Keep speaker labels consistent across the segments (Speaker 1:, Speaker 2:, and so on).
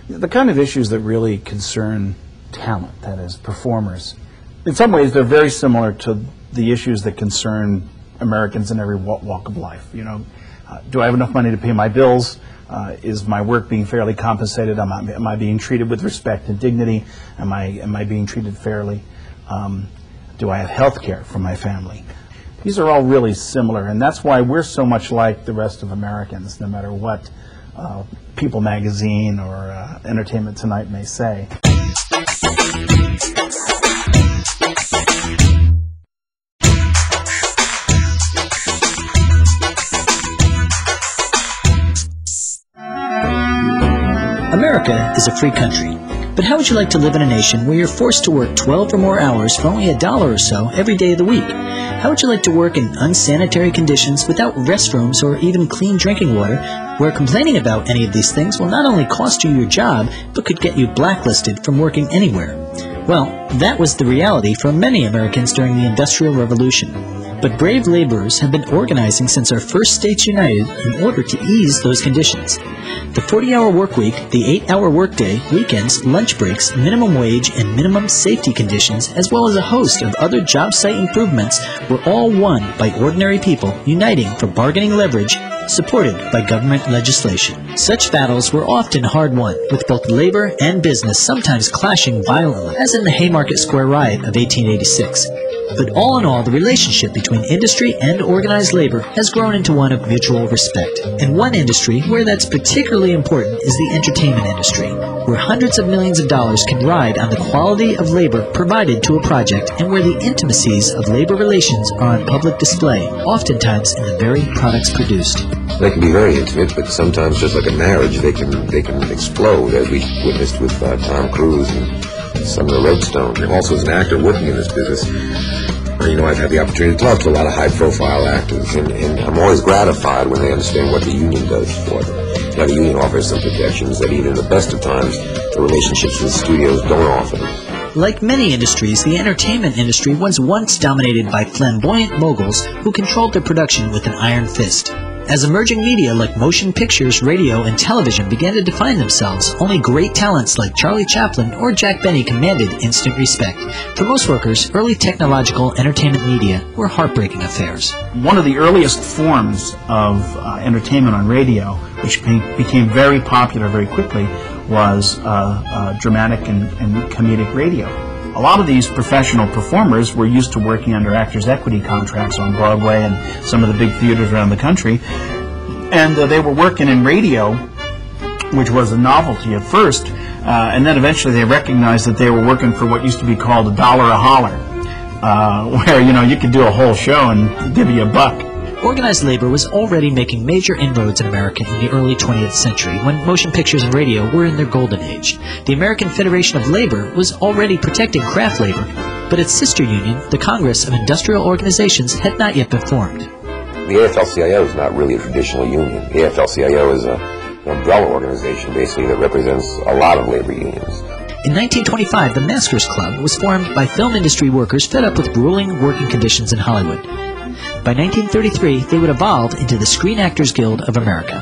Speaker 1: The kind of issues that really concern talent, that is, performers, in some ways they're very similar to the issues that concern Americans in every walk of life. You know, do I have enough money to pay my bills? Is my work being fairly compensated? Am I being treated with respect and dignity? Am I being treated fairly? Do I have health care for my family? These are all really similar, and that's why we're so much like the rest of Americans, no matter what People magazine or Entertainment Tonight may say.
Speaker 2: America is a free country, but how would you like to live in a nation where you're forced to work 12 or more hours for only $1 or so every day of the week? How would you like to work in unsanitary conditions without restrooms or even clean drinking water, where complaining about any of these things will not only cost you your job, but could get you blacklisted from working anywhere? Well, that was the reality for many Americans during the Industrial Revolution. But brave laborers have been organizing since our first states united in order to ease those conditions. The 40-hour work week, the 8-hour workday, weekends, lunch breaks, minimum wage, and minimum safety conditions, as well as a host of other job site improvements, were all won by ordinary people uniting for bargaining leverage, supported by government legislation. Such battles were often hard won, with both labor and business sometimes clashing violently, as in the Haymarket Square Riot of 1886. But all in all, the relationship between industry and organized labor has grown into one of mutual respect. And one industry where that's particularly important is the entertainment industry, where hundreds of millions of dollars can ride on the quality of labor provided to a project, and where the intimacies of labor relations are on public display, oftentimes in the very products produced.
Speaker 3: They can be very intimate, but sometimes, just like a marriage, they can explode, as we witnessed with Tom Cruise and some of the Roadstone. And also, as an actor working in this business, you know, I've had the opportunity to talk to a lot of high-profile actors, and I'm always gratified when they understand what the union does for them. Now, the union offers some protections that even in the best of times, the relationships with studios don't offer them.
Speaker 2: Like many industries, the entertainment industry was once dominated by flamboyant moguls who controlled their production with an iron fist. As emerging media like motion pictures, radio, and television began to define themselves, only great talents like Charlie Chaplin or Jack Benny commanded instant respect. For most workers, early technological entertainment media were heartbreaking affairs.
Speaker 1: One of the earliest forms of entertainment on radio, which became very popular very quickly, was dramatic and comedic radio. A lot of these professional performers were used to working under actors' equity contracts on Broadway and some of the big theaters around the country, and they were working in radio, which was a novelty at first, and then eventually they recognized that they were working for what used to be called $1 a holler, where, you know, you could do a whole show and give you $1.
Speaker 2: Organized labor was already making major inroads in America in the early 20th century, when motion pictures and radio were in their golden age. The American Federation of Labor was already protecting craft labor, but its sister union, the Congress of Industrial Organizations, had not yet been formed.
Speaker 3: The AFL-CIO is not really a traditional union. The AFL-CIO is an umbrella organization, basically, that represents a lot of labor unions.
Speaker 2: In 1925, the Masters Club was formed by film industry workers fed up with grueling working conditions in Hollywood. By 1933, they would evolve into the Screen Actors Guild of America.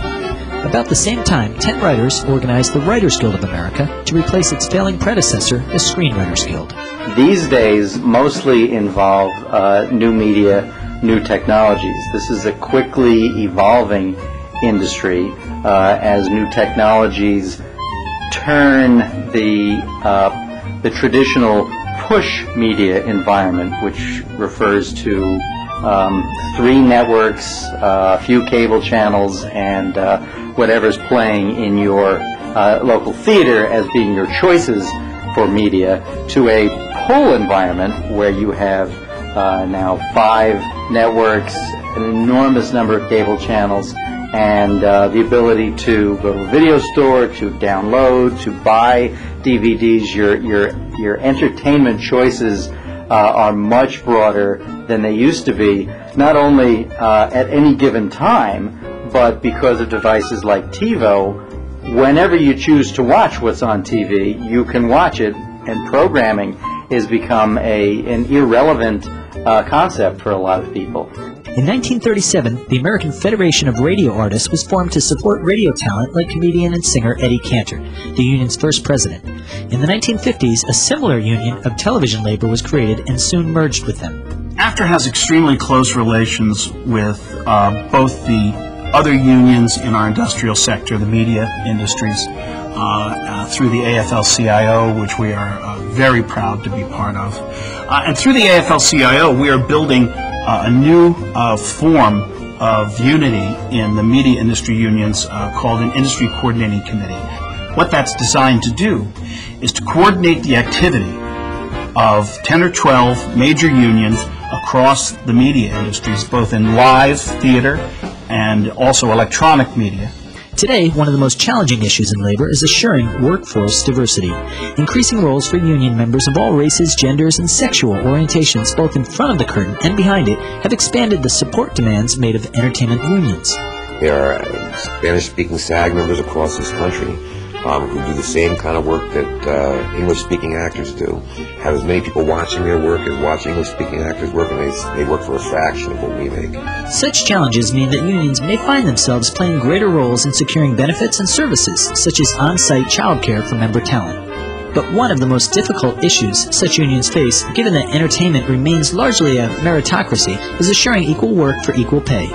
Speaker 2: About the same time, 10 writers organized the Writers Guild of America to replace its failing predecessor, the Screenwriters Guild.
Speaker 4: These days mostly involve new media, new technologies. This is a quickly evolving industry as new technologies turn the traditional push media environment, which refers to 3 networks, a few cable channels, and whatever's playing in your local theater as being your choices for media, to a pull environment where you have now 5 networks, an enormous number of cable channels, and the ability to go to a video store, to download, to buy DVDs. Your entertainment choices are much broader than they used to be, not only at any given time, but because of devices like TiVo. Whenever you choose to watch what's on TV, you can watch it, and programming has become an irrelevant concept for a lot of people.
Speaker 2: In 1937, the American Federation of Radio Artists was formed to support radio talent like comedian and singer Eddie Cantor, the union's first president. In the 1950s, a similar union of television labor was created and soon merged with them.
Speaker 1: AFTRA has extremely close relations with both the other unions in our industrial sector, the media industries, through the AFL-CIO, which we are very proud to be part of. And through the AFL-CIO, we are building a new form of unity in the media industry unions called an Industry Coordinating Committee. What that's designed to do is to coordinate the activity of 10 or 12 major unions across the media industries, both in live theater and also electronic media.
Speaker 2: Today, one of the most challenging issues in labor is assuring workforce diversity. Increasing roles for union members of all races, genders, and sexual orientations, both in front of the curtain and behind it, have expanded the support demands made of entertainment unions.
Speaker 3: There are Spanish-speaking SAG members across this country who do the same kind of work that English-speaking actors do. Have as many people watching their work as watch English-speaking actors work, and they work for a fraction of what we make.
Speaker 2: Such challenges mean that unions may find themselves playing greater roles in securing benefits and services, such as on-site childcare for member talent. But one of the most difficult issues such unions face, given that entertainment remains largely a meritocracy, is assuring equal work for equal pay.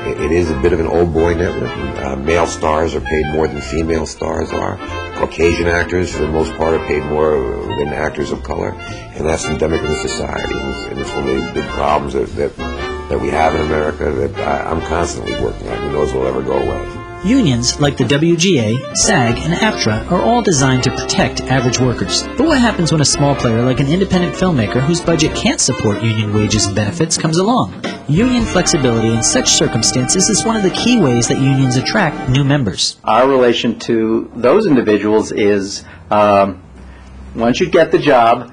Speaker 3: It is a bit of an old boy network. Male stars are paid more than female stars are. Caucasian actors, for the most part, are paid more than actors of color, and that's endemic in the society. And it's one of the big problems that we have in America that I'm constantly working on. Who knows will ever go away.
Speaker 2: Unions like the WGA, SAG, and AFTRA are all designed to protect average workers. But what happens when a small player like an independent filmmaker whose budget can't support union wages and benefits comes along? Union flexibility in such circumstances is one of the key ways that unions attract new members.
Speaker 4: Our relation to those individuals is, once you get the job,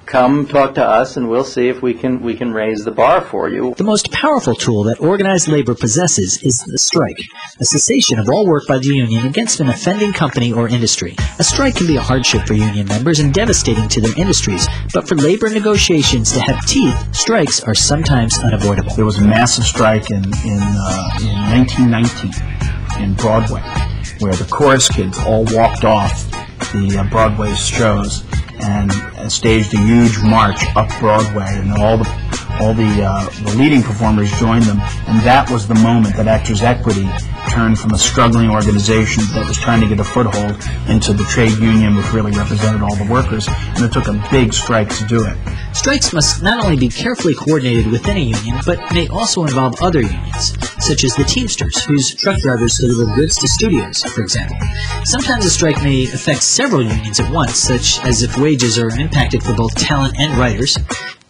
Speaker 4: come talk to us and we'll see if we can raise the bar for you.
Speaker 2: The most powerful tool that organized labor possesses is the strike, a cessation of all work by the union against an offending company or industry. A strike can be a hardship for union members and devastating to their industries, but for labor negotiations to have teeth, strikes are sometimes unavoidable.
Speaker 1: There was a massive strike in 1919 in Broadway, where the chorus kids all walked off the Broadway shows and staged a huge march up Broadway, and all the leading performers joined them, and that was the moment that Actors Equity turned from a struggling organization that was trying to get a foothold into the trade union, which really represented all the workers, and it took a big strike to do it.
Speaker 2: Strikes must not only be carefully coordinated within a union, but may also involve other unions, such as the Teamsters, whose truck drivers deliver goods to studios, for example. Sometimes a strike may affect several unions at once, such as if wages are impacted for both talent and writers.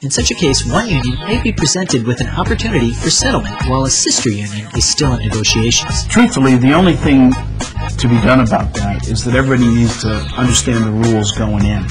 Speaker 2: In such a case, one union may be presented with an opportunity for settlement, while a sister union is still in negotiations.
Speaker 1: Truthfully, the only thing to be done about that is that everybody needs to understand the rules going in,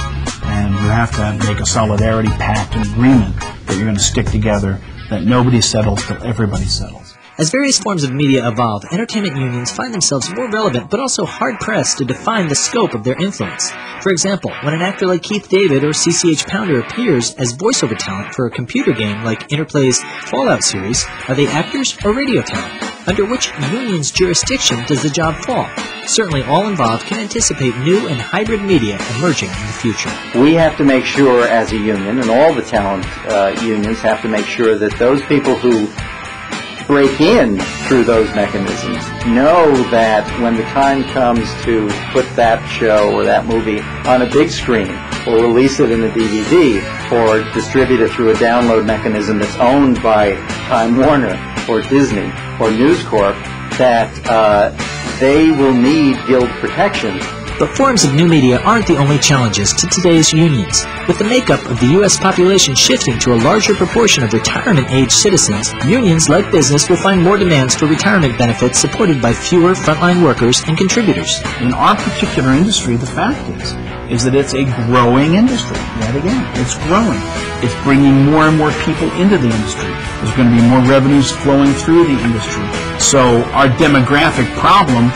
Speaker 1: and you have to make a solidarity pact, an agreement that you're going to stick together, that nobody settles till everybody settles.
Speaker 2: As various forms of media evolve, entertainment unions find themselves more relevant but also hard-pressed to define the scope of their influence. For example, when an actor like Keith David or CCH Pounder appears as voiceover talent for a computer game like Interplay's Fallout series, are they actors or radio talent? Under which union's jurisdiction does the job fall? Certainly all involved can anticipate new and hybrid media emerging in the future.
Speaker 4: We have to make sure as a union, and all the talent unions have to make sure that those people who break in through those mechanisms know that when the time comes to put that show or that movie on a big screen, or release it in a DVD, or distribute it through a download mechanism that's owned by Time Warner or Disney or News Corp, that they will need guild protection.
Speaker 2: But forms of new media aren't the only challenges to today's unions. With the makeup of the U.S. population shifting to a larger proportion of retirement-age citizens, unions, like business, will find more demands for retirement benefits supported by fewer frontline workers and contributors.
Speaker 1: In our particular industry, the fact is that it's a growing industry. Yet again, it's growing. It's bringing more and more people into the industry. There's going to be more revenues flowing through the industry. So our demographic problem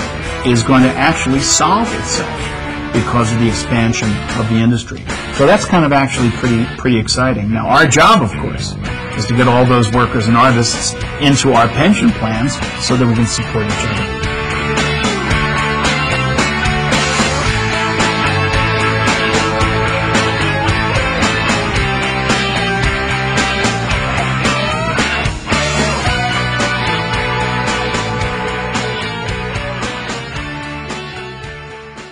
Speaker 1: is going to actually solve itself because of the expansion of the industry. So that's kind of actually pretty exciting. Now, our job, of course, is to get all those workers and artists into our pension plans so that we can support each other.